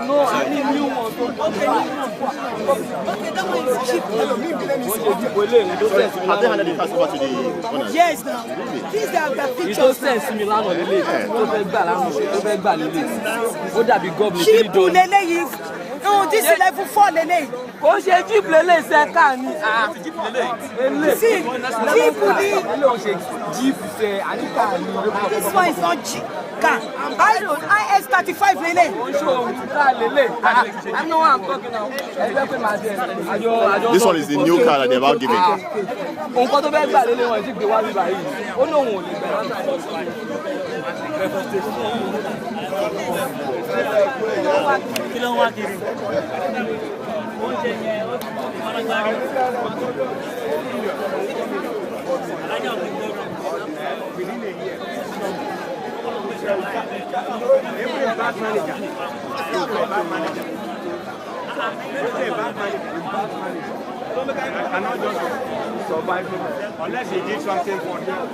No, I need new one. Okay, that one is cheap. Have they handed the pass over to the owners? Yes, now. These are the pictures. Cheap lele. No, this is level 4 lele. Jeep lele se car ni. See, Jeep Jeep se ani car ni. This one is not Jeep car. IS35 lele. I know what I'm talking now. This one is the new car that they're about giving. Cannot just survive unless he did something for them.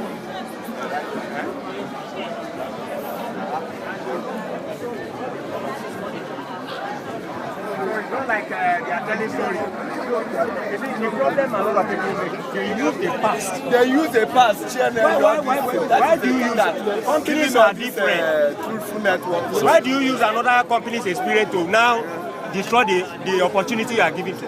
It's not like they are telling stories. You see, the problem a lot of people make, they use the past. They use the past. Why do you use that? Companies are different. Truthful network. Why do you use another company's experience to now destroy the opportunity you are giving to?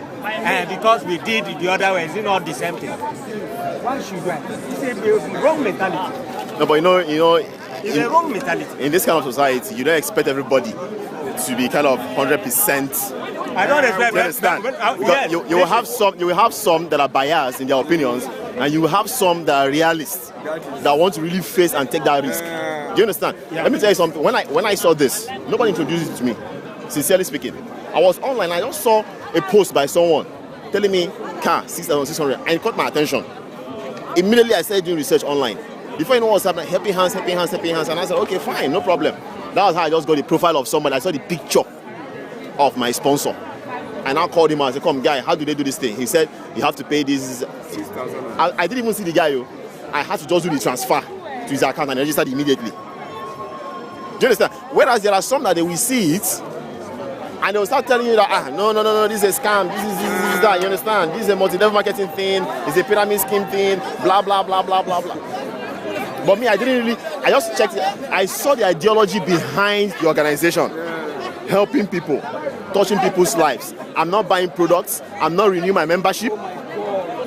Because we did the other way, it's not the same thing. Why should I? It's a wrong mentality. No, but you know, it's a wrong mentality. In this kind of society, you don't expect everybody to be kind of 100%. I don't expect. You understand? Yes, you will have some that are biased in their opinions, and you will have some that are realists that want to really face and take that risk. Do you understand? Yeah. Let me tell you something. When I saw this, nobody introduced it to me. Sincerely speaking, I was online. I just saw a post by someone telling me car 6,600, and it caught my attention. Immediately, I started doing research online. Before you know what's happening, helping hands, and I said, okay, fine, no problem. That was how I just got the profile of somebody. I saw the picture of my sponsor. I now called him and I said, come, guy, how do they do this thing? He said, you have to pay this. 6,000. I didn't even see the guy. I had to just do the transfer to his account and registered immediately. Do you understand? Whereas there are some that they will see it and they will start telling you that, no, this is a scam, this is that, you understand? This is a multi-level marketing thing, it's a pyramid scheme thing, blah, blah, blah, blah, blah, blah. But me, I didn't really, I just checked it. I saw the ideology behind the organization. Helping people, touching people's lives. I'm not buying products. I'm not renewing my membership. Do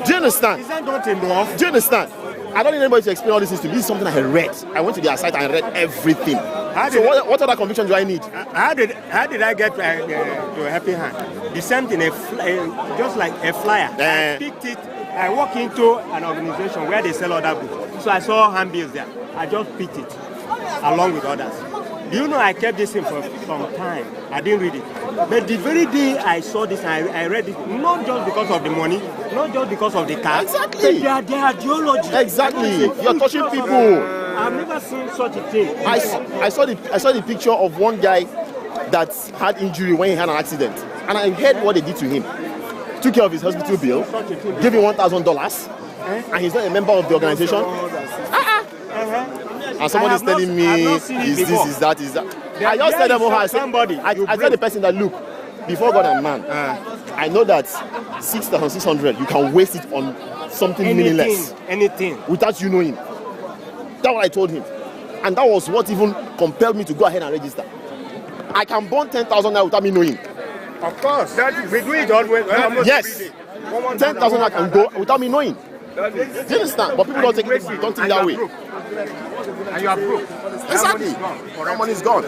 you understand? Is that not enough? Do you understand? I don't need anybody to explain all this to me. This is something I read. I went to their site and read everything. So what other conviction do I need? How did I get to a happy hand? The same thing, just like a flyer. I picked it. I walked into an organization where they sell other books. So I saw handbills there. I just picked it along with others. Do you know I kept this thing for some time? I didn't read it. But the very day I saw this, I read it, not just because of the money, not just because of the car. Exactly. But their ideology. Exactly. You're touching people. I've never seen such a thing. I saw the picture of one guy that had injury when he had an accident. And I heard what they did to him. Took care of his hospital bill, gave him $1,000, and he's not a member of the organization. And someone is telling me, is this, is that, is that. I just tell them, I tell the person that, look, before God and man, I know that 6,600, you can waste it on something meaningless. Anything. Without you knowing. That's what I told him. And that was what even compelled me to go ahead and register. I can burn 10,000 without me knowing. Of course. We do it always. Yes. 10,000 I can go without me knowing. Do you understand? But people don't think that way. And you are broke. Exactly. That money is gone.